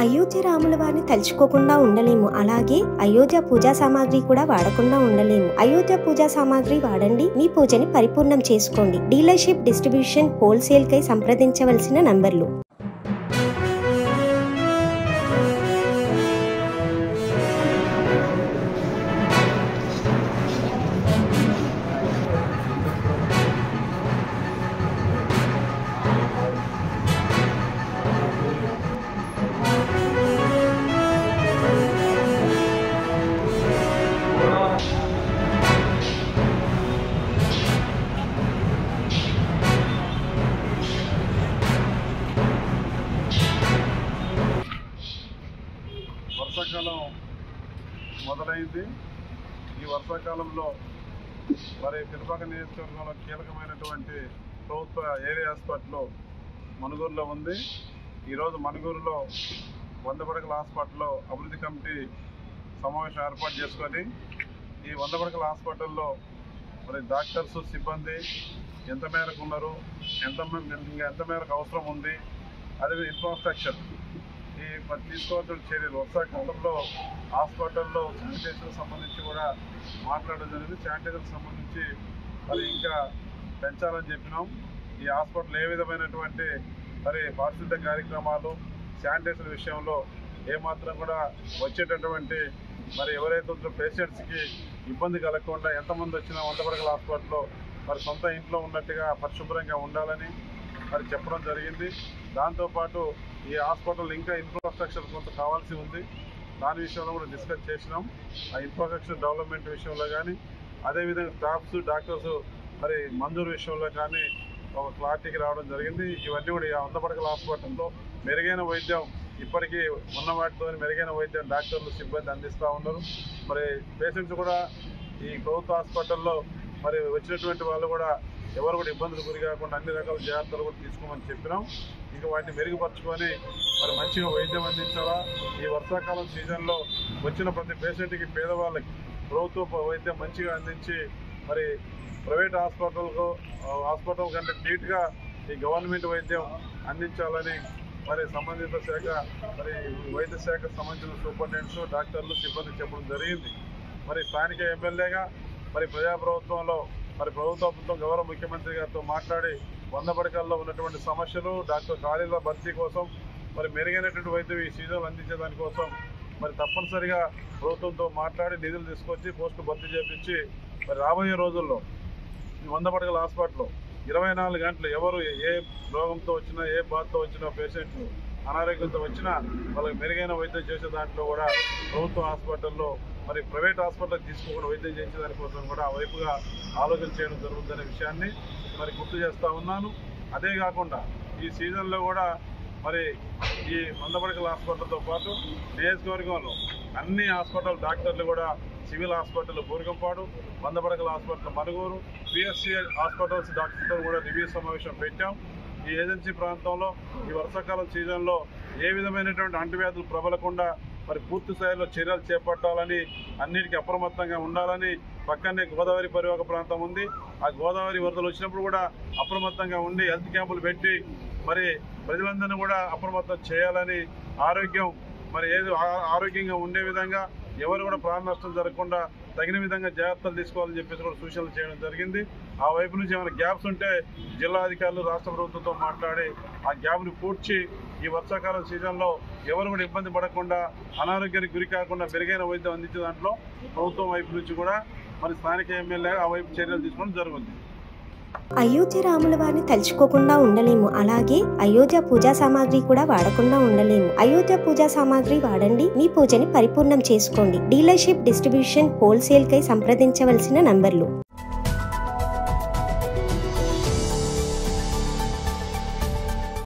అయోధ్య రాముల వారిని తలుచుకోకుండా ఉండలేము. అలాగే అయోధ్య పూజా సామాగ్రి కూడా వాడకుండా ఉండలేము. అయోధ్య పూజా సామాగ్రి వాడండి, మీ పూజని పరిపూర్ణం చేసుకోండి. డీలర్షిప్, డిస్ట్రిబ్యూషన్, హోల్సేల్ కై సంప్రదించవలసిన నంబర్లు. వర్షాకాలం మొదలైంది. ఈ వర్షాకాలంలో మరి పినపాక నియోజకవర్గంలో కీలకమైనటువంటి ప్రభుత్వ ఏరియా హాస్పిటల్ మనుగూరులో ఉంది. ఈరోజు మనుగూరులో 100 పడకల హాస్పిటల్లో అభివృద్ధి కమిటీ సమావేశం ఏర్పాటు చేసుకొని ఈ 100 పడకల హాస్పిటల్లో మరి డాక్టర్స్, సిబ్బంది ఎంత మేరకు ఉన్నారు, ఎంత మేరకు అవసరం ఉంది, అదే ఇన్ఫ్రాస్ట్రక్చర్ మరి తీసుకోవాల్సిన చర్యలు, వర్షాకాలంలో హాస్పిటల్లో శానిటైజర్కి సంబంధించి కూడా మాట్లాడడం జరిగింది. శానిటైజర్కి సంబంధించి మరి ఇంకా పెంచాలని చెప్పినాం. ఈ హాస్పిటల్ ఏ విధమైనటువంటి మరి పారిశుద్ధ్య కార్యక్రమాలు, శానిటైజర్ విషయంలో ఏమాత్రం కూడా వచ్చేటటువంటి మరి ఎవరైతే ఉందో పేషెంట్స్కి ఇబ్బంది కలగకుండా ఎంతమంది వచ్చినా 100 పడకల హాస్పిటల్లో మరి సొంత ఇంట్లో ఉన్నట్టుగా పరిశుభ్రంగా ఉండాలని మరి చెప్పడం జరిగింది. దాంతోపాటు ఈ హాస్పిటల్ ఇంకా ఇన్ఫ్రాస్ట్రక్చర్ కొంత కావాల్సి ఉంది. దాని విషయంలో కూడా డిస్కస్ చేసినాం. ఆ ఇన్ఫ్రాస్ట్రక్చర్ డెవలప్మెంట్ విషయంలో కానీ, అదేవిధంగా స్టాఫ్స్, డాక్టర్స్ మరి మంజూరు విషయంలో కానీ ఒక క్లారిటీకి రావడం జరిగింది. ఇవన్నీ కూడా 100 పడకల హాస్పిటల్లో మెరుగైన వైద్యం, ఇప్పటికీ ఉన్న వాటితో మెరుగైన వైద్యం డాక్టర్లు, సిబ్బంది అందిస్తూ ఉన్నారు. మరి పేషెంట్స్ కూడా ఈ ప్రభుత్వ హాస్పిటల్లో మరి వచ్చినటువంటి వాళ్ళు కూడా ఎవరు కూడా ఇబ్బందులు గురి కాకుండా అన్ని రకాల జాగ్రత్తలు కూడా తీసుకోమని చెప్పినాం. ఇంకా వాటిని మెరుగుపరుచుకొని మరి మంచిగా వైద్యం అందించాలా. ఈ వర్షాకాలం సీజన్లో వచ్చిన ప్రతి పేదవాళ్ళకి ప్రభుత్వ వైద్యం మంచిగా అందించి మరి ప్రైవేట్ హాస్పిటల్ కంటే నీట్గా ఈ గవర్నమెంట్ వైద్యం అందించాలని మరి సంబంధిత శాఖ, మరి వైద్య శాఖకు సంబంధించిన సూపరింటెండెంట్స్, డాక్టర్లు, సిబ్బంది చెప్పడం జరిగింది. మరి స్థానిక ఎమ్మెల్యేగా మరి ప్రజాప్రభుత్వంలో మరి ప్రభుత్వం గౌరవ ముఖ్యమంత్రి గారితో మాట్లాడి 100 పడకల్లో ఉన్నటువంటి సమస్యలు, డాక్టర్ ఖాళీల భర్తీ కోసం మరి మెరుగైనటువంటి వైద్యం ఈ సీజన్లు అందించేదాని కోసం మరి తప్పనిసరిగా ప్రభుత్వంతో మాట్లాడి నిధులు తీసుకొచ్చి పోస్టులు భర్తీ చేపించి మరి రాబోయే రోజుల్లో ఈ 100 పడకల హాస్పిటల్లో 24 గంటలు ఎవరు ఏ రోగంతో వచ్చినా, ఏ బాధతో వచ్చినా, పేషెంట్లు అనారోగ్యంతో వచ్చినా వాళ్ళకి మెరుగైన వైద్యం చేసే దాంట్లో కూడా ప్రభుత్వ హాస్పిటల్లో మరి ప్రైవేట్ హాస్పిటల్కి తీసుకోకుండా వైద్యం చేసే దానికోసం కూడా ఆ వైపుగా ఆలోచన చేయడం జరుగుతుందనే విషయాన్ని మరి గుర్తు చేస్తూ ఉన్నాను. అదే కాకుండా ఈ సీజన్లో కూడా మరి ఈ 100 పడకల హాస్పిటల్తో పాటు నియోజకవర్గంలో అన్ని హాస్పిటల్ డాక్టర్లు కూడా సివిల్ హాస్పిటల్ బూరిగంపాడు, 100 పడకల హాస్పిటల్ మనుగూరు, పిఎస్సి హాస్పిటల్స్ డాక్టర్తో కూడా రివ్యూ సమావేశం పెట్టాం. ఈ ఏజెన్సీ ప్రాంతంలో ఈ వర్షాకాలం సీజన్లో ఏ విధమైనటువంటి అంటువ్యాధులు ప్రబలకుండా మరి పూర్తి స్థాయిలో చర్యలు చేపట్టాలని, అన్నిటికీ అప్రమత్తంగా ఉండాలని. పక్కనే గోదావరి పరివాహక ప్రాంతం ఉంది. ఆ గోదావరి వరదలు వచ్చినప్పుడు కూడా అప్రమత్తంగా ఉండి హెల్త్ క్యాంపులు పెట్టి మరి ప్రజలందరినీ కూడా అప్రమత్తం చేయాలని, ఆరోగ్యంగా ఉండే విధంగా ఎవరు కూడా ప్రాణ నష్టం జరగకుండా తగిన విధంగా జాగ్రత్తలు తీసుకోవాలని చెప్పేసి కూడా సూచనలు చేయడం జరిగింది. ఆ వైపు నుంచి ఏమైనా గ్యాప్స్ ఉంటే జిల్లా అధికారులు, రాష్ట్ర ప్రభుత్వంతో మాట్లాడి ఆ గ్యాప్ని పూడ్చి ఈ వర్షాకాలం సీజన్లో ఎవరు కూడా ఇబ్బంది పడకుండా, అనారోగ్యానికి గురి కాకుండా మెరుగైన వైద్యం అందించే దాంట్లో ప్రభుత్వం వైపు నుంచి కూడా మరి స్థానిక ఎమ్మెల్యే ఆ వైపు చర్యలు తీసుకోవడం జరుగుతుంది. అయోధ్య రాముల వారిని తలుచుకోకుండా ఉండలేము. అలాగే అయోధ్య పూజా సామాగ్రి కూడా వాడకుండా ఉండలేము. అయోధ్య పూజా సామాగ్రి వాడండి, మీ పూజని పరిపూర్ణం చేసుకోండి. డీలర్షిప్, డిస్ట్రిబ్యూషన్, హోల్సేల్ కై సంప్రదించవలసిన నంబర్లు.